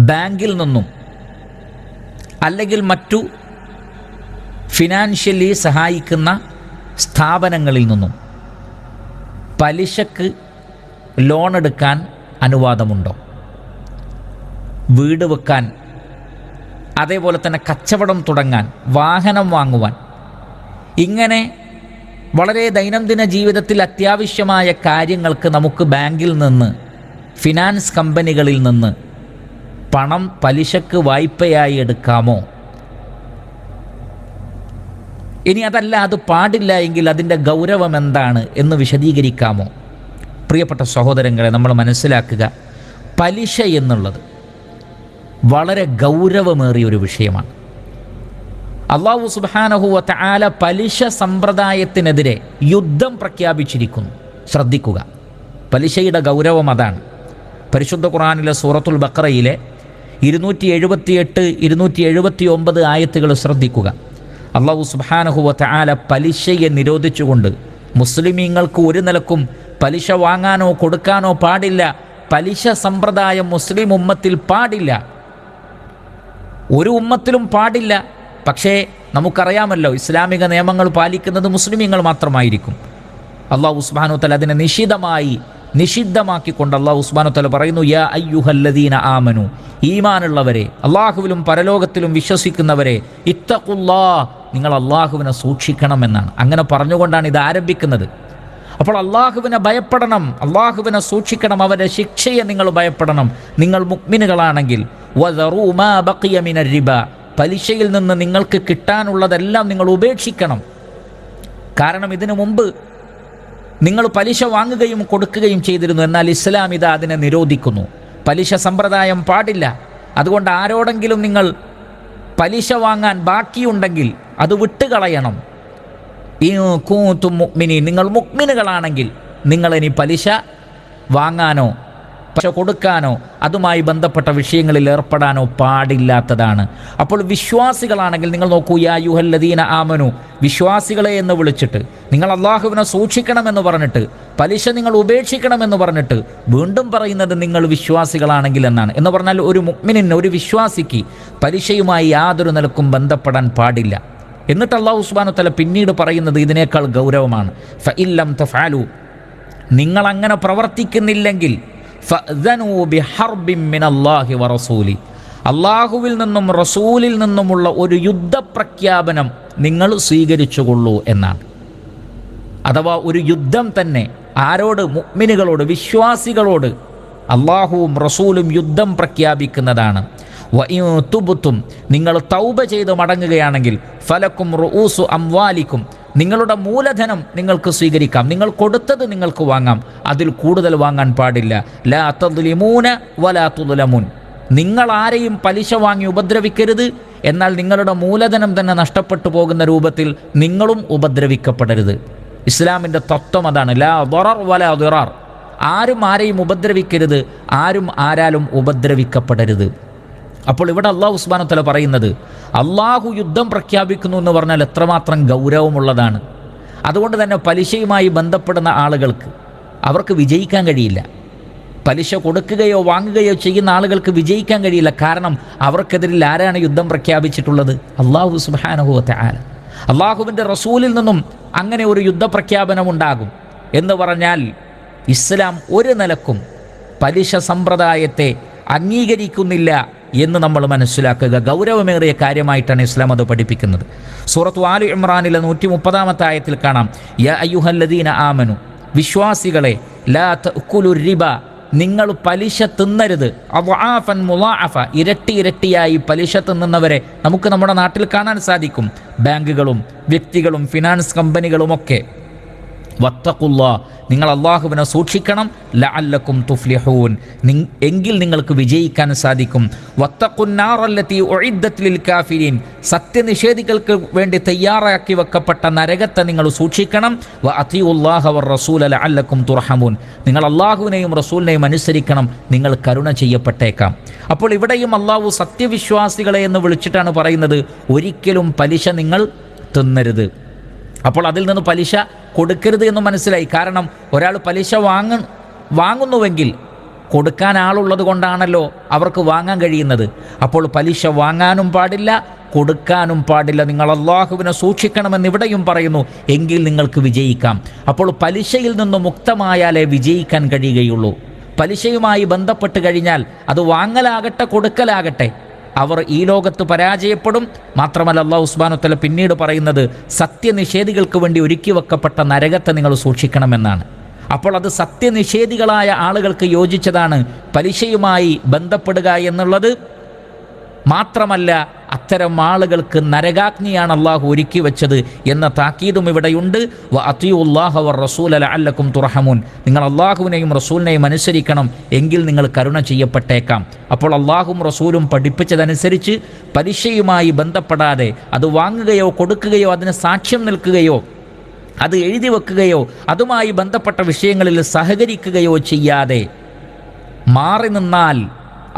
ബാങ്കിൽ നിന്നും അല്ലെങ്കിൽ മറ്റു ഫിനാൻഷ്യലി സഹായിക്കുന്ന സ്ഥാപനങ്ങളിൽ നിന്നും പലിശക്ക് ലോൺ എടുക്കാൻ അനുവാദമുണ്ടോ? വീട് വെക്കാൻ, അതേപോലെ തന്നെ കച്ചവടം തുടങ്ങാൻ, വാഹനം വാങ്ങുവാൻ, ഇങ്ങനെ വളരെ ദൈനംദിന ജീവിതത്തിൽ അത്യാവശ്യമായ കാര്യങ്ങൾക്ക് നമുക്ക് ബാങ്കിൽ നിന്ന്, ഫിനാൻസ് കമ്പനികളിൽ നിന്ന് പണം പലിശക്ക് വായ്പയായി എടുക്കാമോ? ഇനി അതല്ല, അത് പാടില്ല എങ്കിൽ അതിൻ്റെ ഗൗരവം എന്താണ് എന്ന് വിശദീകരിക്കാമോ? പ്രിയപ്പെട്ട സഹോദരങ്ങളെ, നമ്മൾ മനസ്സിലാക്കുക, പലിശ എന്നുള്ളത് വളരെ ഗൗരവമേറിയ ഒരു വിഷയമാണ്. അല്ലാഹു സുബ്ഹാനഹു വ തആല പലിശ സമ്പ്രദായത്തിനെതിരെ യുദ്ധം പ്രഖ്യാപിച്ചിരിക്കുന്നു. ശ്രദ്ധിക്കുക, പലിശയുടെ ഗൗരവം അതാണ്. പരിശുദ്ധ ഖുർആനിലെ സൂറത്തുൽ ബഖറയിലെ 278, 279 ആയത്തുകൾ ശ്രദ്ധിക്കുക. അല്ലാഹു സുബ്ഹാനഹു വ തആല പലിശയെ നിരോധിച്ചുകൊണ്ട് മുസ്ലിമീങ്ങൾക്ക് ഒരു നിലക്കും പലിശ വാങ്ങാനോ കൊടുക്കാനോ പാടില്ല. പലിശ സമ്പ്രദായം മുസ്ലിം ഉമ്മത്തിൽ പാടില്ല, ഒരു ഉമ്മത്തിലും പാടില്ല. പക്ഷേ നമുക്കറിയാമല്ലോ, ഇസ്ലാമിക നിയമങ്ങൾ പാലിക്കുന്നത് മുസ്ലിമീങ്ങൾ മാത്രമായിരിക്കും. അല്ലാഹു സുബ്ഹാനഹു വ തആല അതിനെ നിഷിദ്ധമാക്കിക്കൊണ്ട് അല്ലാഹു സുബ്ഹാനഹു വ തആല പറയുന്നു, യാ അയ്യുഹല്ലദീന ആമനു, ഈമാനുള്ളവരെ, അല്ലാഹുവിലും പരലോകത്തിലും വിശ്വസിക്കുന്നവരെ, ഇത്തഖുല്ലാഹ്, നിങ്ങൾ അല്ലാഹുവിനെ സൂക്ഷിക്കണമെന്നാണ്. അങ്ങനെ പറഞ്ഞുകൊണ്ടാണ് ഇത് ആരംഭിക്കുന്നത്. അപ്പോൾ അല്ലാഹുവിനെ ഭയപ്പെടണം, അല്ലാഹുവിനെ സൂക്ഷിക്കണം, അവരുടെ ശിക്ഷയെ നിങ്ങൾ ഭയപ്പെടണം നിങ്ങൾ മുഅ്മിനുകളാണെങ്കിൽ. വദറൂ മാ ബഖിയ മിനർ റിബ, പലിശയിൽ നിന്ന് നിങ്ങൾക്ക് കിട്ടാനുള്ളതെല്ലാം നിങ്ങൾ ഉപേക്ഷിക്കണം. കാരണം ഇതിനു മുമ്പ് നിങ്ങൾ പലിശ വാങ്ങുകയും കൊടുക്കുകയും ചെയ്തിരുന്നു. എന്നാൽ ഇസ്ലാം ഇത് അതിനെ നിരോധിക്കുന്നു. പലിശ സമ്പ്രദായം പാടില്ല. അതുകൊണ്ട് ആരോടെങ്കിലും നിങ്ങൾ പലിശ വാങ്ങാൻ ബാക്കിയുണ്ടെങ്കിൽ അത് വിട്ടുകളയണം. ഇൻ കുൻതും മുഅ്മിനീൻ, നിങ്ങൾ മുഅ്മിനുകളാണെങ്കിൽ നിങ്ങളിനി പലിശ വാങ്ങാനോ പലിശ കൊടുക്കാനോ അതുമായി ബന്ധപ്പെട്ട വിഷയങ്ങളിൽ ഏർപ്പെടാനോ പാടില്ലാത്തതാണ്. അപ്പോൾ വിശ്വാസികളാണെങ്കിൽ നിങ്ങൾ നോക്കൂ, യാ അയ്യുഹല്ലദീന ആമനു, വിശ്വാസികളെ എന്ന് വിളിച്ചിട്ട്, നിങ്ങൾ അല്ലാഹുവിനെ സൂക്ഷിക്കണമെന്ന് പറഞ്ഞിട്ട്, പലിശ നിങ്ങൾ ഉപേക്ഷിക്കണമെന്ന് പറഞ്ഞിട്ട് വീണ്ടും പറയുന്നത് നിങ്ങൾ വിശ്വാസികളാണെങ്കിൽ എന്നാണ്. എന്ന് പറഞ്ഞാൽ ഒരു മുഅ്മിനിന്, ഒരു വിശ്വാസിക്ക് പലിശയുമായി യാതൊരു നിലക്കും ബന്ധപ്പെടാൻ പാടില്ല. എന്നിട്ട് അല്ലാഹു സുബ്ഹാനഹു വ തആല പിന്നീട് പറയുന്നത് ഇതിനേക്കാൾ ഗൗരവമാണ്. ഫഇല്ലം തഫഅലു, നിങ്ങളങ്ങനെ പ്രവർത്തിക്കുന്നില്ലെങ്കിൽ ഫഅ്ദനൂ ബിഹർബിൻ മിനല്ലാഹി വറസൂലി, അല്ലാഹുവിൽ നിന്നും റസൂലിൽ നിന്നുമുള്ള ഒരു യുദ്ധപ്രഖ്യാപനം നിങ്ങൾ സ്വീകരിച്ചുകൊള്ളൂ എന്നാണ്. അഥവാ ഒരു യുദ്ധം തന്നെ. ആരോട്? മുഅ്മിനുകളോട്, വിശ്വാസികളോട് അല്ലാഹുവും റസൂലും യുദ്ധം പ്രഖ്യാപിക്കുന്നതാണ്. വഇൻ തുബ്തും, നിങ്ങൾ തൗബ ചെയ്ത് മടങ്ങുകയാണെങ്കിൽ, ഫലക്കും റൂസു അംവാലിക്കും, നിങ്ങളുടെ മൂലധനം നിങ്ങൾക്ക് സ്വീകരിക്കാം, നിങ്ങൾ കൊടുത്തത് നിങ്ങൾക്ക് വാങ്ങാം, അതിൽ കൂടുതൽ വാങ്ങാൻ പാടില്ല. ലാ തദ്ലിമൂന വലാ തുദ്ലമൂൻ, നിങ്ങൾ ആരെയും പലിശ വാങ്ങി ഉപദ്രവിക്കരുത്, എന്നാൽ നിങ്ങളുടെ മൂലധനം തന്നെ നഷ്ടപ്പെട്ടു പോകുന്ന രൂപത്തിൽ നിങ്ങളും ഉപദ്രവിക്കപ്പെടരുത്. ഇസ്ലാമിൻ്റെ തത്വം അതാണ്. ലാ ദറർ വലാ ദിറാർ, ആരും ആരെയും ഉപദ്രവിക്കരുത്, ആരും ആരാലും ഉപദ്രവിക്കപ്പെടരുത്. അപ്പോൾ ഇവിടെ അല്ലാഹു സുബ്ഹാനഹു വ തആല പറയുന്നത്, അല്ലാഹു യുദ്ധം പ്രഖ്യാപിക്കുന്നു എന്ന് പറഞ്ഞാൽ എത്രമാത്രം ഗൗരവമുള്ളതാണ്. അതുകൊണ്ട് തന്നെ പലിശയുമായി ബന്ധപ്പെടുന്ന ആളുകൾക്ക് അവർക്ക് വിജയിക്കാൻ കഴിയില്ല. പലിശ കൊടുക്കുകയോ വാങ്ങുകയോ ചെയ്യുന്ന ആളുകൾക്ക് വിജയിക്കാൻ കഴിയില്ല. കാരണം അവർക്കെതിരിൽ ആരാണ് യുദ്ധം പ്രഖ്യാപിച്ചിട്ടുള്ളത്? അല്ലാഹു സുബ്ഹാനഹു വ തആല. അല്ലാഹുവിൻ്റെ റസൂലിൽ നിന്നും അങ്ങനെ ഒരു യുദ്ധപ്രഖ്യാപനം ഉണ്ടാകും എന്ന് പറഞ്ഞാൽ ഇസ്ലാം ഒരു നിലക്കും പലിശ സമ്പ്രദായത്തെ അംഗീകരിക്കുന്നില്ല എന്ന് നമ്മൾ മനസ്സിലാക്കുക. ഗൗരവമേറിയ കാര്യമായിട്ടാണ് ഇസ്ലാം അത് പഠിപ്പിക്കുന്നത്. സൂറത്ത് ആലി ഇമ്രാനിലെ 130-ാമത്തെ ആയത്തിൽ കാണാം, യാ അയ്യുഹല്ലദീന ആമനു, വിശ്വാസികളെ, ലാ തഅ്കുലുർ റിബ, നിങ്ങൾ പലിശ തിന്നരുത്. അദ്ആഫൻ മുളാഅഫ, ഇരട്ടി ഇരട്ടിയായി പലിശ തിന്നുന്നവരെ നമുക്ക് നമ്മുടെ നാട്ടിൽ കാണാൻ സാധിക്കും. ബാങ്കുകളും വ്യക്തികളും ഫിനാൻസ് കമ്പനികളുമൊക്കെ. വത്തഖുല്ലാ, നിങ്ങൾ അല്ലാഹുവിനെ സൂക്ഷിക്കണം. ലഅല്ലക്കും തുഫ്ലിഹൂൻ, എങ്കിൽ നിങ്ങൾക്ക് വിജയിക്കാൻ സാധിക്കും. വത്തഖുന്നാറല്ലതി ഉഇദ്ദത് ലിൽ കാഫിരീൻ, സത്യനിഷേധികൾക്ക് വേണ്ടി തയ്യാറാക്കി വെക്കപ്പെട്ട നരകത്തെ നിങ്ങൾ സൂക്ഷിക്കണം. വഅതിഉല്ലാഹ വറസൂല ലഅല്ലക്കും തുർഹമൂൻ, നിങ്ങൾ അല്ലാഹുവിനെയും റസൂലിനെയും അനുസരിക്കണം, നിങ്ങൾ കരുണ ചെയ്യപ്പെട്ടേക്കാം. അപ്പോൾ ഇവിടെയും അല്ലാഹു സത്യവിശ്വാസികളെ എന്ന് വിളിച്ചിട്ടാണ് പറയുന്നത്, ഒരിക്കലും പലിശ നിങ്ങൾ തിന്നരുത്. അപ്പോൾ അതിൽ നിന്ന് പലിശ കൊടുക്കരുത് എന്ന് മനസ്സിലായി. കാരണം ഒരാൾ പലിശ വാങ്ങുന്നുവെങ്കിൽ കൊടുക്കാൻ ആളുള്ളത് കൊണ്ടാണല്ലോ അവർക്ക് വാങ്ങാൻ കഴിയുന്നത്. അപ്പോൾ പലിശ വാങ്ങാനും പാടില്ല, കൊടുക്കാനും പാടില്ല. നിങ്ങൾ അള്ളാഹുവിനെ സൂക്ഷിക്കണമെന്ന് ഇവിടെയും പറയുന്നു. എങ്കിൽ നിങ്ങൾക്ക് വിജയിക്കാം. അപ്പോൾ പലിശയിൽ നിന്ന് മുക്തമായാലേ വിജയിക്കാൻ കഴിയുകയുള്ളൂ. പലിശയുമായി ബന്ധപ്പെട്ട് കഴിഞ്ഞാൽ അത് വാങ്ങലാകട്ടെ കൊടുക്കലാകട്ടെ അവർ ഈ ലോകത്ത് പരാജയപ്പെടും. മാത്രമല്ല അല്ലാഹു സുബ്ഹാനഹു വ തആല പിന്നീട് പറയുന്നത് സത്യനിഷേധികൾക്ക് വേണ്ടി ഒരുക്കി വെക്കപ്പെട്ട നരകത്തെ നിങ്ങൾ സൂക്ഷിക്കണമെന്നാണ്. അപ്പോൾ അത് സത്യനിഷേധികളായ ആളുകൾക്ക് യോജിച്ചതാണ് പലിശയുമായി ബന്ധപ്പെടുക എന്നുള്ളത്. മാത്രമല്ല അത്തരം ആളുകൾക്ക് നരകാഗ്നിയാണ് അള്ളാഹു ഒരുക്കി വെച്ചത് എന്ന താക്കീതും ഇവിടെയുണ്ട്. വ അത്തിയുല്ലാഹ വർ റസൂല ലഅല്ലക്കും തുർഹമൂൻ, നിങ്ങൾ അള്ളാഹുവിനെയും റസൂലിനെയും അനുസരിക്കണം, എങ്കിൽ നിങ്ങൾ കരുണ ചെയ്യപ്പെട്ടേക്കാം. അപ്പോൾ അള്ളാഹും റസൂലും പഠിപ്പിച്ചതനുസരിച്ച് പലിശയുമായി ബന്ധപ്പെടാതെ അത് വാങ്ങുകയോ കൊടുക്കുകയോ അതിന് സാക്ഷ്യം നിൽക്കുകയോ അത് എഴുതി വെക്കുകയോ അതുമായി ബന്ധപ്പെട്ട വിഷയങ്ങളിൽ സഹകരിക്കുകയോ ചെയ്യാതെ മാറി നിന്നാൽ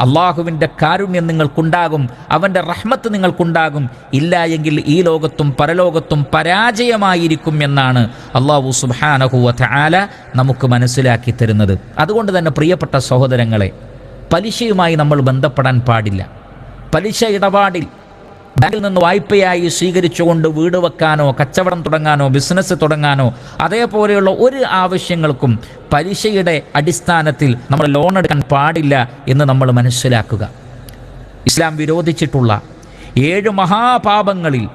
അള്ളാഹുവിൻ്റെ കാരുണ്യം നിങ്ങൾക്കുണ്ടാകും, അവൻ്റെ റഹ്മത്ത് നിങ്ങൾക്കുണ്ടാകും. ഇല്ല എങ്കിൽ ഈ ലോകത്തും പരലോകത്തും പരാജയമായിരിക്കും എന്നാണ് അള്ളാഹു സുബ്ഹാനഹു വ തആല നമുക്ക് മനസ്സിലാക്കി തരുന്നത്. അതുകൊണ്ട് തന്നെ പ്രിയപ്പെട്ട സഹോദരങ്ങളെ, പലിശയുമായി നമ്മൾ ബന്ധപ്പെടാൻ പാടില്ല. പലിശ ഇടപാടിൽ ബാങ്കിൽ നിന്ന് വായ്പയായി സ്വീകരിച്ചുകൊണ്ട് വീട് വെക്കാനോ കച്ചവടം തുടങ്ങാനോ ബിസിനസ് തുടങ്ങാനോ അതേപോലെയുള്ള ഒരു ആവശ്യങ്ങൾക്കും പലിശയുടെ അടിസ്ഥാനത്തിൽ നമ്മൾ ലോൺ എടുക്കാൻ പാടില്ല എന്ന് നമ്മൾ മനസ്സിലാക്കുക. ഇസ്ലാം വിരോധിച്ചിട്ടുള്ള 7 മഹാപാപങ്ങളിൽ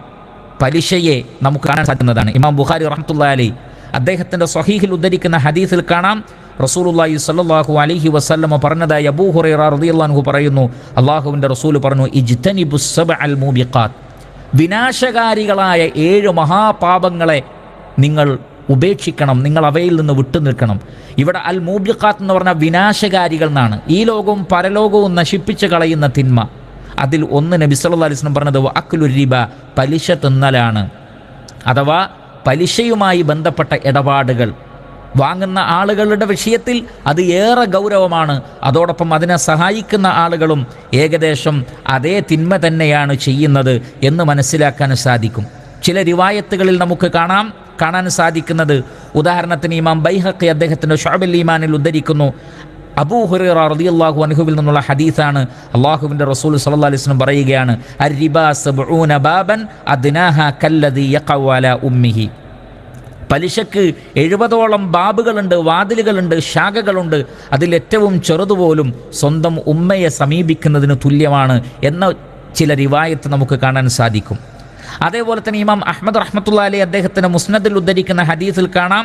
പലിശയെ നമുക്ക് കാണാൻ സാധിക്കുന്നതാണ്. ഇമാം ബുഖാരി റഹ്മത്തുള്ളാഹി അലൈഹി അദ്ദേഹത്തിൻ്റെ സ്വഹീഹിൽ ഉദ്ധരിക്കുന്ന ഹദീസിൽ കാണാം, റസൂലുള്ളാഹി സ്വല്ലല്ലാഹു അലൈഹി വസല്ലമ പറഞ്ഞതായി അബൂ ഹുറൈറ റളിയല്ലാഹു അൻഹു പറയുന്നു, അള്ളാഹുവിൻ്റെ റസൂൽ പറഞ്ഞു, ഇജ്തനിബുസ് സബ്അൽ മൂബിഖാത്ത്, വിനാശകാരികളായ 7 മഹാപാപങ്ങളെ നിങ്ങൾ ഉപേക്ഷിക്കണം, നിങ്ങൾ അവയിൽ നിന്ന് വിട്ടു നിൽക്കണം. ഇവിടെ അൽ മൂബിഖാത്ത് എന്ന് പറഞ്ഞാൽ വിനാശകാരികൾ എന്നാണ്. ഈ ലോകവും പരലോകവും നശിപ്പിച്ച് കളയുന്ന തിന്മ. അതിൽ ഒന്ന് നബി സല്ലല്ലാഹു അലൈഹി വസല്ലം പറഞ്ഞത് അക്ലുർ റിബ, പലിശ തിന്നലാണ്. അഥവാ പലിശയുമായി ബന്ധപ്പെട്ട ഇടപാടുകൾ വാങ്ങുന്ന ആളുകളുടെ വിഷയത്തിൽ അത് ഏറെ ഗൗരവമാണ്. അതോടൊപ്പം അതിനെ സഹായിക്കുന്ന ആളുകളും ഏകദേശം അതേ തിന്മ തന്നെയാണ് ചെയ്യുന്നത് എന്ന് മനസ്സിലാക്കാൻ സാധിക്കും. ചില റിവായത്തുകളിൽ നമുക്ക് കാണാൻ സാധിക്കുന്നത്, ഉദാഹരണത്തിന് ഇമാം ബൈഹഖി അദ്ദേഹത്തിൻ്റെ ശുഅബുൽ ഈമാനിൽ ഉദ്ധരിക്കുന്നു, അബൂ ഹുറൈറ റളിയല്ലാഹു അൻഹുവിൽ നിന്നുള്ള ഹദീസാണ്. അല്ലാഹുവിൻ്റെ റസൂൽ സ്വല്ലല്ലാഹു അലൈഹി വസല്ലം പറയുകയാണ്, അർരിബാ 70 ബാബൻ അദ്നാഹാ കല്ലദി യഖഉ അലാ ഉമ്മിഹി, പലിശക്ക് 70ഓളം ബാബുകളുണ്ട്, വാതിലുകളുണ്ട്, ശാഖകളുണ്ട്. അതിലേറ്റവും ചെറുതുപോലും സ്വന്തം ഉമ്മയെ സമീപിക്കുന്നതിന് തുല്യമാണ് എന്ന ചില റിവായത്ത് നമുക്ക് കാണാൻ സാധിക്കും. അതേപോലെ തന്നെ ഇമാം അഹ്മദ് റഹ്മത്തുള്ളാഹി അലൈഹി അദ്ദേഹത്തിൻ്റെ മുസ്നദിൽ ഉദ്ധരിക്കുന്ന ഹദീസിൽ കാണാം,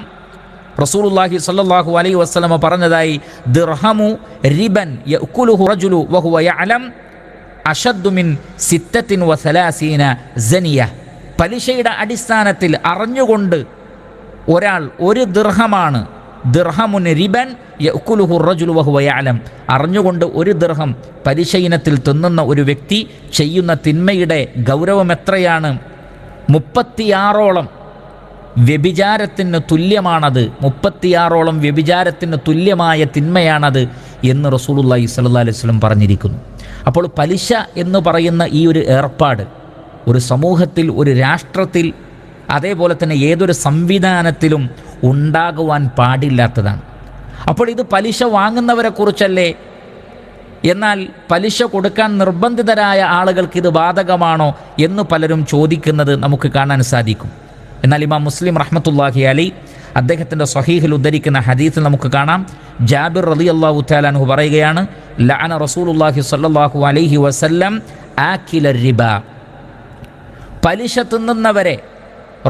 റസൂലുള്ളാഹി സ്വല്ലല്ലാഹു അലൈഹി വസല്ലമ പറഞ്ഞതായി, ദിർഹമു റിബൻ യഅകുലുഹു റജുലു വഹുവ യഅലം അശദ്ദു മിൻ 36 സനിയ, പലിശയുടെ അടിസ്ഥാനത്തിൽ അറിഞ്ഞുകൊണ്ട് ഒരാൾ ഒരു ദിർഹമാണ്, ദിർഹമുൻ റിബൻ യഅകുലുഹു റജുലു വഹുവ യഅലം, അറിഞ്ഞുകൊണ്ട് ഒരു ദിർഹം പലിശ ഇനത്തിൽ തിന്നുന്ന ഒരു വ്യക്തി ചെയ്യുന്ന തിന്മയുടെ ഗൗരവം എത്രയാണ്? 36ഓളം വ്യഭിചാരത്തിന് തുല്യമാണത്, 36ഓളം വ്യഭിചാരത്തിന് തുല്യമായ തിന്മയാണത് എന്ന് റസൂലുള്ളാഹി സ്വല്ലല്ലാഹു അലൈഹി വസല്ലം പറഞ്ഞിരിക്കുന്നു. അപ്പോൾ പലിശ എന്ന് പറയുന്ന ഈ ഒരു ഏർപ്പാട് ഒരു സമൂഹത്തിൽ, ഒരു രാഷ്ട്രത്തിൽ, അതേപോലെ തന്നെ ഏതൊരു സംവിധാനത്തിലും ഉണ്ടാകുവാൻ പാടില്ലാത്തതാണ്. അപ്പോൾ ഇത് പലിശ വാങ്ങുന്നവരെ കുറിച്ചല്ലേ? എന്നാൽ പലിശ കൊടുക്കാൻ നിർബന്ധിതരായ ആളുകൾക്ക് ഇത് ബാധകമാണോ എന്ന് പലരും ചോദിക്കുന്നത് നമുക്ക് കാണാൻ സാധിക്കും. എന്നാൽ ഇമാം മുസ്ലിം റഹ്മത്തുള്ളാഹി അലൈഹി അദ്ദേഹത്തിൻ്റെ സ്വഹീഹിൽ ഉദ്ധരിക്കുന്ന ഹദീസിൽ നമുക്ക് കാണാം, ജാബിർ റളിയല്ലാഹു തആല അൻഹു പറയുകയാണ്, ലഅന റസൂലുള്ളാഹി സ്വല്ലല്ലാഹു അലൈഹി വസല്ലം ആകില റിബ, പലിശ തിന്നുന്നവരെ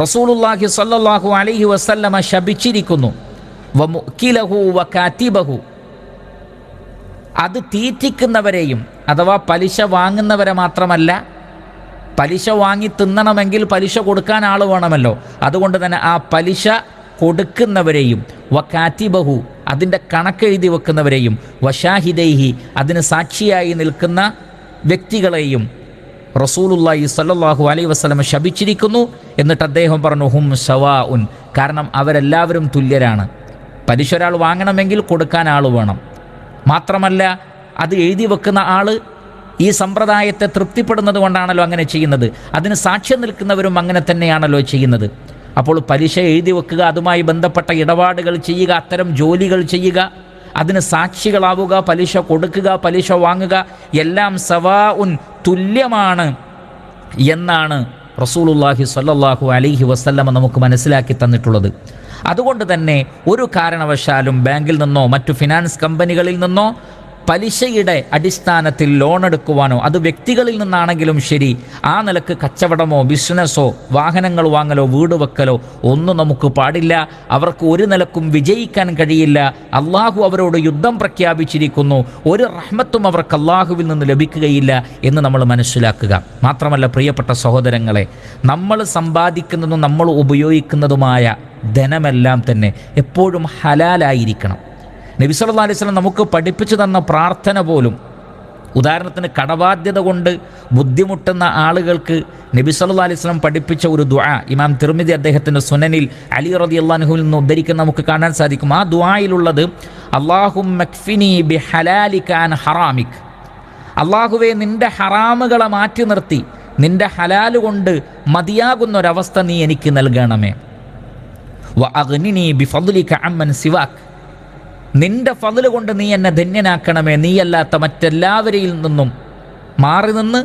റസൂലുള്ളാഹി സ്വല്ലല്ലാഹു അലൈഹി വസല്ലമ ശപിച്ചിരിക്കുന്നു. വമുക്കിലഹു വകാതിബഹു, അത് തീറ്റിക്കുന്നവരെയും, അഥവാ പലിശ വാങ്ങുന്നവരെ മാത്രമല്ല, പലിശ വാങ്ങി തിന്നണമെങ്കിൽ പലിശ കൊടുക്കാൻ ആൾ വേണമല്ലോ. അതുകൊണ്ട് തന്നെ ആ പലിശ കൊടുക്കുന്നവരെയും, വകാതിബഹു അതിൻ്റെ കണക്കെഴുതി വെക്കുന്നവരെയും, വശാഹിദൈഹി അതിന് സാക്ഷിയായി നിൽക്കുന്ന വ്യക്തികളെയും റസൂലുള്ളാഹി സ്വല്ലല്ലാഹു അലൈഹി വസല്ലം ശപിച്ചിരിക്കുന്നു. എന്നിട്ട് അദ്ദേഹം പറഞ്ഞു, ഹും സവാഉൻ, കാരണം അവരെല്ലാവരും തുല്യരാണ്. പലിശ ഒരാൾ വാങ്ങണമെങ്കിൽ കൊടുക്കാൻ ആൾ വേണം. മാത്രമല്ല അത് എഴുതി വെക്കുന്ന ആൾ ഈ സമ്പ്രദായത്തെ തൃപ്തിപ്പെടുന്നത് കൊണ്ടാണല്ലോ അങ്ങനെ ചെയ്യുന്നത്. അതിന് സാക്ഷ്യം നിൽക്കുന്നവരും അങ്ങനെ തന്നെയാണല്ലോ ചെയ്യുന്നത്. അപ്പോൾ പലിശ എഴുതി വെക്കുക, അതുമായി ബന്ധപ്പെട്ട ഇടപാടുകൾ ചെയ്യുക, അത്തരം ജോലികൾ ചെയ്യുക, അതിന് സാക്ഷികളാവുക, പലിശ കൊടുക്കുക, പലിശ വാങ്ങുക, എല്ലാം സവാഉൻ തുല്യമാണ് എന്നാണ് റസൂലുള്ളാഹി സ്വല്ലല്ലാഹു അലൈഹി വസല്ലമ നമുക്ക് മനസ്സിലാക്കി തന്നിട്ടുള്ളത്. അതുകൊണ്ട് തന്നെ ഒരു കാരണവശാലും ബാങ്കിൽ നിന്നോ മറ്റു ഫിനാൻസ് കമ്പനികളിൽ നിന്നോ പലിശയുടെ അടിസ്ഥാനത്തിൽ ലോൺ എടുക്കുവാനോ, അത് വ്യക്തികളിൽ നിന്നാണെങ്കിലും ശരി, ആ നിലക്ക് കച്ചവടമോ ബിസിനസ്സോ വാഹനങ്ങൾ വാങ്ങലോ വീട് വെക്കലോ ഒന്നും നമുക്ക് പാടില്ല. അവർക്ക് ഒരു നിലക്കും വിജയിക്കാൻ കഴിയില്ല. അള്ളാഹു അവരോട് യുദ്ധം പ്രഖ്യാപിച്ചിരിക്കുന്നു. ഒരു റഹ്മത്തും അവർക്ക് അള്ളാഹുവിൽ നിന്ന് ലഭിക്കുകയില്ല എന്ന് നമ്മൾ മനസ്സിലാക്കുക. മാത്രമല്ല പ്രിയപ്പെട്ട സഹോദരങ്ങളെ, നമ്മൾ സമ്പാദിക്കുന്നതും നമ്മൾ ഉപയോഗിക്കുന്നതുമായ ധനമെല്ലാം തന്നെ എപ്പോഴും ഹലാലായിരിക്കണം. നബി സല്ലല്ലാഹു അലൈഹി വസല്ലം നമുക്ക് പഠിപ്പിച്ചു തന്ന പ്രാർത്ഥന പോലും, ഉദാഹരണത്തിന് കടബാധ്യത കൊണ്ട് ബുദ്ധിമുട്ടുന്ന ആളുകൾക്ക് നബി സല്ലല്ലാഹു അലൈഹി വസല്ലം പഠിപ്പിച്ച ഒരു ദുആ ഇമാം തിർമിദി അദ്ദേഹത്തിൻ്റെ സുനനിൽ അലി റളിയല്ലാഹു അൻഹുവിൽ നിന്ന് ഉദ്ധരിക്കുന്ന നമുക്ക് കാണാൻ സാധിക്കും. ആ ദുആയിലുള്ളത് അല്ലാഹുമ്മ ക്ഫിനി ബിഹലാലിക അൻ ഹറാമിക്, അള്ളാഹുവേ നിൻ്റെ ഹറാമുകളെ മാറ്റി നിർത്തി നിൻ്റെ ഹലാല് കൊണ്ട് മതിയാകുന്നൊരവസ്ഥ നീ എനിക്ക് നൽകണമേ. വ അഗ്നിനി ബിഫദ്ലിക അമ്മൻ സിവാക്, നിന്റെ ഫضل കൊണ്ട് നീ എന്നെ ധന്യനാക്കണമേ. നീയല്ലാത്ത മറ്റെല്ലാവരിൽ നിന്നും മാറി നിന്ന്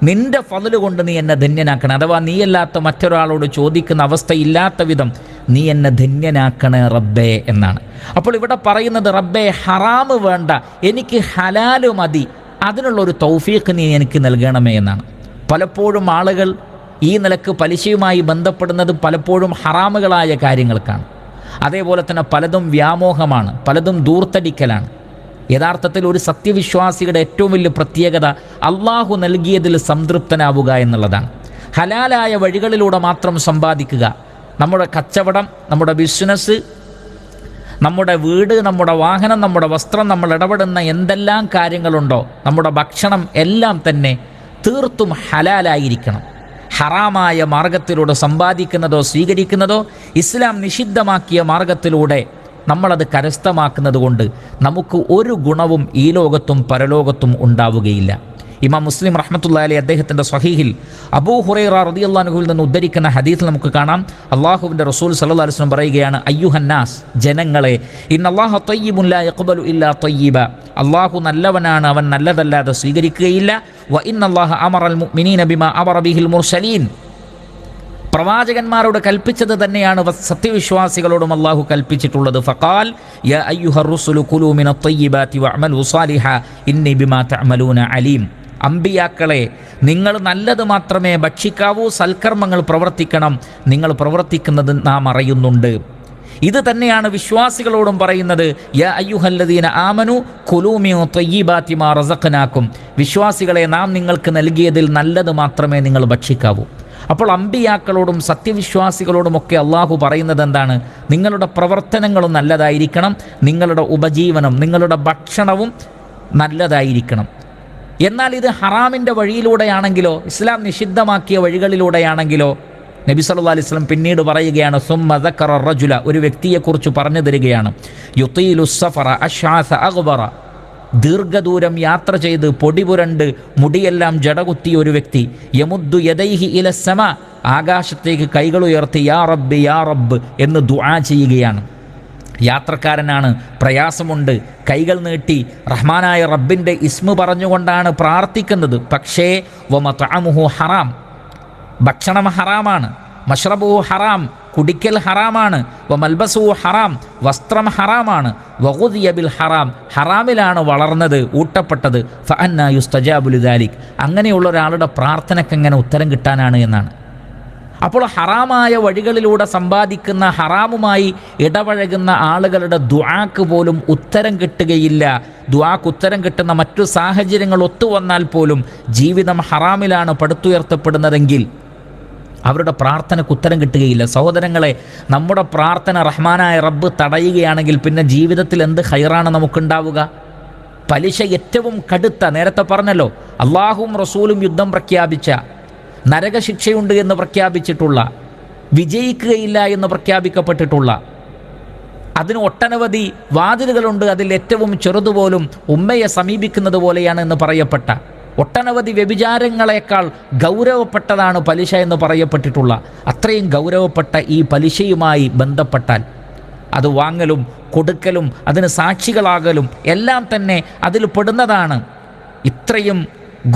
നിന്റെ ഫضل കൊണ്ട് നീ എന്നെ ധന്യനാക്കണം. അഥവാ നീയല്ലാത്ത മറ്റൊരാളോട് ചോദിക്കുന്ന അവസ്ഥയില്ലാത്ത വിധം നീ എന്നെ ധന്യനാക്കണേ റബ്ബേ എന്നാണ്. അപ്പോൾ ഇവിടെ പറയുന്നത്, റബ്ബേ ഹറാമ് വേണ്ട, എനിക്ക് ഹലാല് മതി, അതിനുള്ളൊരു തൗഫീഖ് നീ എനിക്ക് നൽകണമേ എന്നാണ്. പലപ്പോഴും ആളുകൾ ഈ നിലക്ക് പലിശയുമായി ബന്ധപ്പെടുന്നത് പലപ്പോഴും ഹറാമുകളായ കാര്യങ്ങൾക്കാണ്. അതേപോലെ തന്നെ പലതും വ്യാമോഹമാണ്, പലതും ദൂർത്തടിക്കലാണ്. യഥാർത്ഥത്തിൽ ഒരു സത്യവിശ്വാസിയുടെ ഏറ്റവും വലിയ പ്രത്യേകത അള്ളാഹു നൽകിയതിൽ സംതൃപ്തനാവുക എന്നുള്ളതാണ്. ഹലാലായ വഴികളിലൂടെ മാത്രം സമ്പാദിക്കുക. നമ്മുടെ കച്ചവടം, നമ്മുടെ ബിസിനസ്, നമ്മുടെ വീട്, നമ്മുടെ വാഹനം, നമ്മുടെ വസ്ത്രം, നമ്മൾ ഇടപെടുന്ന എന്തെല്ലാം കാര്യങ്ങളുണ്ടോ, നമ്മുടെ ഭക്ഷണം എല്ലാം തന്നെ തീർത്തും ഹലാലായിരിക്കണം. ഹറാമായ മാർഗത്തിലൂടെ സമ്പാദിക്കുന്നതോ സ്വീകരിക്കുന്നതോ ഇസ്ലാം നിഷിദ്ധമാക്കിയ മാർഗത്തിലൂടെ നമ്മളത് കരസ്ഥമാക്കുന്നത് കൊണ്ട് നമുക്ക് ഒരു ഗുണവും ഈ ലോകത്തും പരലോകത്തും ഉണ്ടാവുകയില്ല. ഇമാം മുസ്ലിം റഹ്മത്തുള്ളാഹി അലൈഹി അദ്ദേഹത്തിൻ്റെ സ്വഹീഹിൽ അബൂ ഹുറൈറ റളിയല്ലാഹു അൻഹുവിൽ നിന്ന് ഉദ്ധരിക്കുന്ന ഹദീസിൽ നമുക്ക് കാണാം, അള്ളാഹുവിൻ്റെ റസൂൽ സല്ലല്ലാഹു അലൈഹി വസല്ലം പറയുകയാണ്, അയ്യുഹന്നാസ്, ജനങ്ങളെ, ഇന്നല്ലാഹ ത്വയ്യിബുൻ ലാ യഖ്ബലു ഇല്ലാ ത്വയ്യിബ, അള്ളാഹു നല്ലവനാണ്, അവൻ നല്ലതല്ലാതെ സ്വീകരിക്കുകയില്ല. വ ഇന്നല്ലാഹ അമറൽ മുഅ്മിനീന ബിമാ അമറ ബിഹിൽ മുർസലീൻ, പ്രവാചകന്മാരോട് കൽപ്പിച്ചത് തന്നെയാണ് സത്യവിശ്വാസികളോടും അള്ളാഹു കൽപ്പിച്ചിട്ടുള്ളത്. ഫഖാൽ യാ അയ്യുഹർ റുസുലു കുലൂ മിനത് ത്വയ്യിബാതി വഅമലൂ സാലിഹാ ഇന്നി ബിമാ തഅമലൂന അലീം. അമ്പിയാക്കളെ, നിങ്ങൾ നല്ലത് മാത്രമേ ഭക്ഷിക്കാവൂ, സൽക്കർമ്മങ്ങൾ പ്രവർത്തിക്കണം, നിങ്ങൾ പ്രവർത്തിക്കുന്നത് നാം അറിയുന്നുണ്ട്. ഇത് തന്നെയാണ് വിശ്വാസികളോടും പറയുന്നത്. യാ അയ്യുഹല്ലദീന ആമനു കുലൂ മിൻ ത്വയ്യിബാതി മാ റസഖ്നാകും, വിശ്വാസികളെ, നാം നിങ്ങൾക്ക് നൽകിയതിൽ നല്ലത് മാത്രമേ നിങ്ങൾ ഭക്ഷിക്കാവൂ. അപ്പോൾ അമ്പിയാക്കളോടും സത്യവിശ്വാസികളോടുമൊക്കെ അള്ളാഹു പറയുന്നത് എന്താണ്? നിങ്ങളുടെ പ്രവർത്തനങ്ങളും നല്ലതായിരിക്കണം, നിങ്ങളുടെ ഉപജീവനം, നിങ്ങളുടെ ഭക്ഷണവും നല്ലതായിരിക്കണം. എന്നാൽ ഇത് ഹറാമിൻ്റെ വഴിയിലൂടെയാണെങ്കിലോ, ഇസ്ലാം നിഷിദ്ധമാക്കിയ വഴികളിലൂടെയാണെങ്കിലോ, നബി സല്ലല്ലാഹു അലൈഹി വസല്ലം പിന്നീട് പറയുകയാണ്, സുമ്മ ദക്കറ റജുല, ഒരു വ്യക്തിയെക്കുറിച്ച് പറഞ്ഞു തരികയാണ്, യുതീലു സഫറ അശ്ആസ അഗ്ബറ, ദീർഘദൂരം യാത്ര ചെയ്ത് പൊടിപുരണ്ട് മുടിയെല്ലാം ജടകുത്തിയ ഒരു വ്യക്തി, യമുദ്ദു യദൈഹി ഇലസ്സമ, ആകാശത്തേക്ക് കൈകൾ ഉയർത്തി യാ റബ്ബ് യാ റബ്ബ് എന്ന് ദുആ ചെയ്യുകയാണ്. യാത്രക്കാരനാണ്, പ്രയാസമുണ്ട്, കൈകൾ നീട്ടി റഹ്മാനായ റബ്ബിൻ്റെ ഇസ്മ പറഞ്ഞുകൊണ്ടാണ് പ്രാർത്ഥിക്കുന്നത്. പക്ഷേ വമത്അമുഹു ഹറാം, ഭക്ഷണം ഹറാമാണ്, മഷ്റബുഹു ഹറാം, കുടിക്കൽ ഹറാമാണ്, വമൽബസുഹു ഹറാം, വസ്ത്രം ഹറാമാണ്, വഗുദിയ ബിൽ ഹറാം, ഹറാമിലാണ് വളർന്നത്, ഊട്ടപ്പെട്ടത്. ഫഅന്നാ യുസ്തജാബു ലിദാലിക്, അങ്ങനെയുള്ള ഒരാളുടെ പ്രാർത്ഥനയ്ക്ക് എങ്ങനെ ഉത്തരം കിട്ടാനാണ് എന്നാണ്. അപ്പോൾ ഹറാമായ വഴികളിലൂടെ സമ്പാദിക്കുന്ന, ഹറാമുമായി ഇടപഴകുന്ന ആളുകളുടെ ദുആക്ക് പോലും ഉത്തരം കിട്ടുകയില്ല. ദുആക്ക് ഉത്തരം കിട്ടുന്ന മറ്റു സാഹചര്യങ്ങൾ ഒത്തുവന്നാൽ പോലും ജീവിതം ഹറാമിലാണ് പടുത്തുയർത്തപ്പെടുന്നതെങ്കിൽ അവരുടെ പ്രാർത്ഥനയ്ക്ക് ഉത്തരം കിട്ടുകയില്ല. സഹോദരങ്ങളെ, നമ്മുടെ പ്രാർത്ഥന റഹ്മാനായ റബ്ബ് തടയുകയാണെങ്കിൽ പിന്നെ ജീവിതത്തിൽ എന്ത് ഖൈറാണ് നമുക്കുണ്ടാവുക? പലിശ ഏറ്റവും കടുത്ത, നേരത്തെ പറഞ്ഞല്ലോ, അള്ളാഹുവും റസൂലും യുദ്ധം പ്രഖ്യാപിച്ച, നരകശിക്ഷയുണ്ട് എന്ന് പ്രഖ്യാപിച്ചിട്ടുള്ള, വിജയിക്കുകയില്ല എന്ന് പ്രഖ്യാപിക്കപ്പെട്ടിട്ടുള്ള, അതിന് ഒട്ടനവധി വാതിലുകളുണ്ട്, അതിൽ ഏറ്റവും ചെറുതുപോലും ഉമ്മയെ സമീപിക്കുന്നത് പോലെയാണ് എന്ന് പറയപ്പെട്ട, ഒട്ടനവധി വ്യഭിചാരങ്ങളെക്കാൾ ഗൗരവപ്പെട്ടതാണ് പലിശ എന്ന് പറയപ്പെട്ടിട്ടുള്ള, അത്രയും ഗൗരവപ്പെട്ട ഈ പലിശയുമായി ബന്ധപ്പെട്ടാൽ അത് വാങ്ങലും കൊടുക്കലും അതിന് സാക്ഷികളാകലും എല്ലാം തന്നെ അതിൽ പെടുന്നതാണ്. ഇത്രയും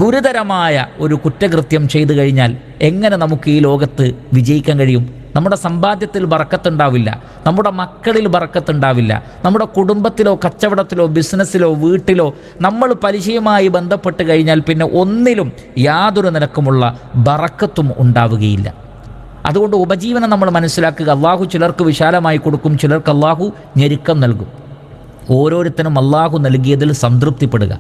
ഗുരുതരമായ ഒരു കുറ്റകൃത്യം ചെയ്തു കഴിഞ്ഞാൽ എങ്ങനെ നമുക്ക് ഈ ലോകത്ത് വിജയിക്കാൻ കഴിയും? നമ്മുടെ സമ്പാദ്യത്തിൽ ബറക്കത്തുണ്ടാവില്ല, നമ്മുടെ മക്കളിൽ ബറക്കത്തുണ്ടാവില്ല, നമ്മുടെ കുടുംബത്തിലോ കച്ചവടത്തിലോ ബിസിനസ്സിലോ വീട്ടിലോ നമ്മൾ പലിശയുമായി ബന്ധപ്പെട്ട് കഴിഞ്ഞാൽ പിന്നെ ഒന്നിലും യാതൊരു നിലക്കുമുള്ള ബറക്കത്തും ഉണ്ടാവുകയില്ല. അതുകൊണ്ട് ഉപജീവനം നമ്മൾ മനസ്സിലാക്കുക. അള്ളാഹു ചിലർക്ക് വിശാലമായി കൊടുക്കും, ചിലർക്ക് അള്ളാഹു ഞെരുക്കം നൽകും. ഓരോരുത്തരും അള്ളാഹു നൽകിയതിൽ സംതൃപ്തിപ്പെടുക.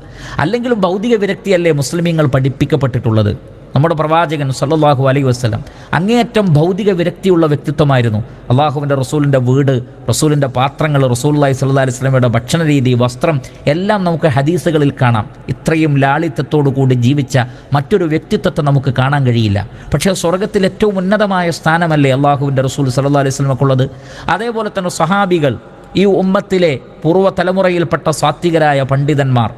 അല്ലെങ്കിലും ഭൗതിക വിരക്തിയല്ലേ മുസ്ലിമീങ്ങൾ പഠിപ്പിക്കപ്പെട്ടിട്ടുള്ളത്? നമ്മുടെ പ്രവാചകൻ സല്ലല്ലാഹു അലൈഹി വസല്ലം അങ്ങേയറ്റം ഭൗതിക വിരക്തിയുള്ള വ്യക്തിത്വമായിരുന്നു. അള്ളാഹുവിൻ്റെ റസൂലിൻ്റെ വീട്, റസൂലിൻ്റെ പാത്രങ്ങൾ, റസൂലുള്ളാഹി സ്വല്ലല്ലാഹു അലൈഹി വസല്ലമയുടെ ഭക്ഷണ രീതി, വസ്ത്രം എല്ലാം നമുക്ക് ഹദീസുകളിൽ കാണാം. ഇത്രയും ലാളിത്യത്തോടു കൂടി ജീവിച്ച മറ്റൊരു വ്യക്തിത്വത്തെ നമുക്ക് കാണാൻ കഴിയില്ല. പക്ഷേ സ്വർഗത്തിൽ ഏറ്റവും ഉന്നതമായ സ്ഥാനമല്ലേ അള്ളാഹുവിൻ്റെ റസൂൽ സല്ലല്ലാഹു അലൈഹി വസല്ലമക്കുള്ളത്? അതേപോലെ തന്നെ സ്വഹാബികൾ, ഈ ഉമ്മത്തിലെ പൂർവ്വ തലമുറയിൽപ്പെട്ട സാത്വികരായ പണ്ഡിതന്മാർ,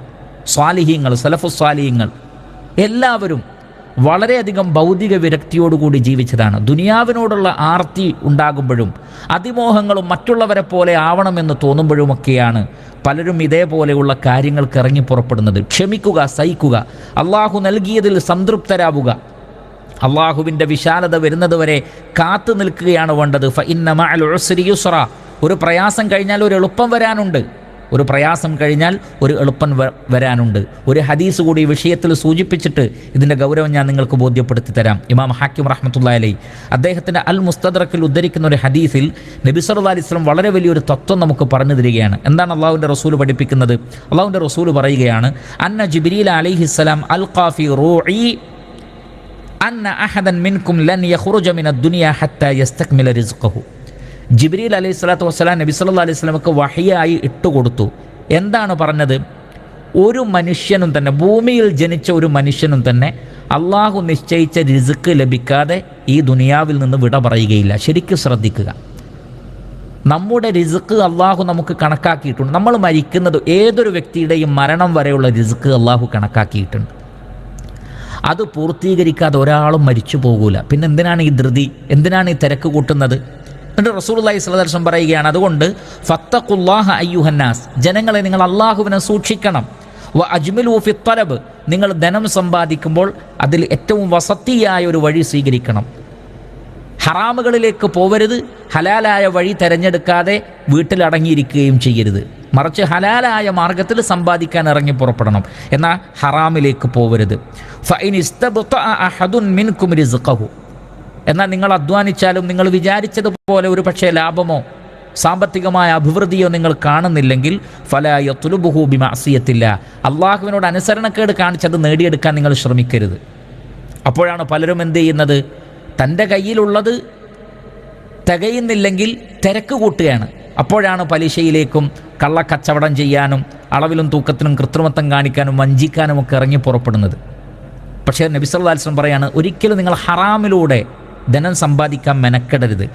സ്വാലിഹീങ്ങൾ, സലഫുസ് സ്വാലിഹീങ്ങൾ എല്ലാവരും വളരെയധികം ഭൗതിക വിരക്തിയോടുകൂടി ജീവിച്ചതാണ്. ദുനിയാവിനോടുള്ള ആർത്തി ഉണ്ടാകുമ്പോഴും അതിമോഹങ്ങളും മറ്റുള്ളവരെ പോലെ ആവണമെന്ന് തോന്നുമ്പോഴുമൊക്കെയാണ് പലരും ഇതേപോലെയുള്ള കാര്യങ്ങൾക്ക് ഇറങ്ങി പുറപ്പെടുന്നത്. ക്ഷമിക്കുക, സഹിക്കുക, അള്ളാഹു നൽകിയതിൽ സംതൃപ്തരാവുക, അള്ളാഹുവിൻ്റെ വിശാലത വരുന്നതുവരെ കാത്തു നിൽക്കുകയാണ് വേണ്ടത്. ഫഇന്ന മഅൽ ഉസ്രി യുസ്റ. ഒരു പ്രയാസം കഴിഞ്ഞാൽ ഒരു എളുപ്പം വരാനുണ്ട്, ഒരു പ്രയാസം കഴിഞ്ഞാൽ ഒരു എളുപ്പം വരാനുണ്ട്. ഒരു ഹദീസ് കൂടി ഈ വിഷയത്തിൽ സൂചിപ്പിച്ചിട്ട് ഇതിൻ്റെ ഗൗരവം ഞാൻ നിങ്ങൾക്ക് ബോധ്യപ്പെടുത്തി തരാം. ഇമാം ഹാക്കിം റഹ്മത്തുള്ളാഹി അലൈഹി അദ്ദേഹത്തിൻ്റെ അൽ മുസ്തദ്റക്കിൽ ഉദ്ധരിക്കുന്ന ഒരു ഹദീസിൽ നബി സല്ലല്ലാഹു അലൈഹി വസല്ലം വളരെ വലിയൊരു തത്വം നമുക്ക് പറഞ്ഞു തരികയാണ്. എന്താണ് അള്ളാഹുവിൻ്റെ റസൂൽ പഠിപ്പിക്കുന്നത്? അള്ളാഹുവിൻ്റെ റസൂൽ പറയുകയാണ്, അന്ന ജിബ്രീൽ അലൈഹിസ്സലാം അൽഖാ ഫീ റൂഇ അന്ന അഹദൻ മിൻകും ലൻ യഖ്റുജ മിനദ് ദുനിയ ഹത്താ യസ്തക്മില റിസ്ഖഹു. ജിബ്രീൽ അലൈഹി സ്വലാത്തു വസ്സലാം നബി സല്ലല്ലാഹു അലൈഹി വസല്ലമക്ക് വഹിയായി ഇട്ടുകൊടുത്തു. എന്താണ് പറഞ്ഞത്? ഒരു മനുഷ്യനും തന്നെ, ഭൂമിയിൽ ജനിച്ച ഒരു മനുഷ്യനും തന്നെ അള്ളാഹു നിശ്ചയിച്ച റിസ്ക് ലഭിക്കാതെ ഈ ദുനിയാവിൽ നിന്ന് വിട പറയുകയില്ല. ശരിക്കും ശ്രദ്ധിക്കുക. നമ്മുടെ റിസ്ക് അള്ളാഹു നമുക്ക് കണക്കാക്കിയിട്ടുണ്ട്. നമ്മൾ മരിക്കുന്നത്, ഏതൊരു വ്യക്തിയുടെയും മരണം വരെയുള്ള റിസ്ക് അള്ളാഹു കണക്കാക്കിയിട്ടുണ്ട്. അത് പൂർത്തീകരിക്കാതെ ഒരാളും മരിച്ചു പോകൂല. പിന്നെ എന്തിനാണ് ഈ ധൃതി, എന്തിനാണ് ഈ തിരക്ക് കൂട്ടുന്നത്? എന്നിട്ട് റസൂലുള്ളാഹി സ്വല്ലല്ലാഹു അലൈഹി വസല്ലം പറയുകയാണ്, അതുകൊണ്ട് ഫത്തഖുല്ലാഹ അയ്യുഹന്നാസ്, ജനങ്ങളെ നിങ്ങൾ അള്ളാഹുവിനെ സൂക്ഷിക്കണം. വ അജ്മിലു ഫി ത്വലബ്, നിങ്ങൾ ധനം സമ്പാദിക്കുമ്പോൾ അതിൽ ഏറ്റവും വസത്തിയായ ഒരു വഴി സ്വീകരിക്കണം. ഹറാമുകളിലേക്ക് പോവരുത്, ഹലാലായ വഴി തിരഞ്ഞെടുക്കാതെ വീട്ടിലടങ്ങിയിരിക്കുകയും ചെയ്യരുത്. മറിച്ച് ഹലാലായ മാർഗത്തിൽ സമ്പാദിക്കാൻ ഇറങ്ങി പുറപ്പെടണം, എന്നാൽ ഹറാമിലേക്ക് പോവരുത്. ഫഇൻ ഇസ്തബ്തഅ അഹദുൻ മിൻകും റിസ്ഖഹു, എന്നാൽ നിങ്ങൾ അധ്വാനിച്ചാലും നിങ്ങൾ വിചാരിച്ചതുപോലെ ഒരു പക്ഷേ ലാഭമോ സാമ്പത്തികമായ അഭിവൃദ്ധിയോ നിങ്ങൾ കാണുന്നില്ലെങ്കിൽ ഫലാ യത്ലുബുഹു ബിമഅസിയത്തില്ല, അള്ളാഹുവിനോട് അനുസരണക്കേട് കാണിച്ചത് നേടിയെടുക്കാൻ നിങ്ങൾ ശ്രമിക്കരുത്. അപ്പോഴാണ് പലരും എന്ത് ചെയ്യുന്നത്? തൻ്റെ കയ്യിലുള്ളത് തികയുന്നില്ലെങ്കിൽ തിരക്ക് കൂട്ടുകയാണ്. അപ്പോഴാണ് പലിശയിലേക്കും കള്ളക്കച്ചവടം ചെയ്യാനും അളവിലും തൂക്കത്തിനും കൃത്രിമത്വം കാണിക്കാനും വഞ്ചിക്കാനും ഒക്കെ ഇറങ്ങി പുറപ്പെടുന്നത്. പക്ഷേ നബി സല്ലല്ലാഹു അലൈഹി വസല്ലം പറയാണ്, ഒരിക്കലും നിങ്ങൾ ഹറാമിലൂടെ ധനം സമ്പാദിക്കാൻ മെനക്കെടരുത്.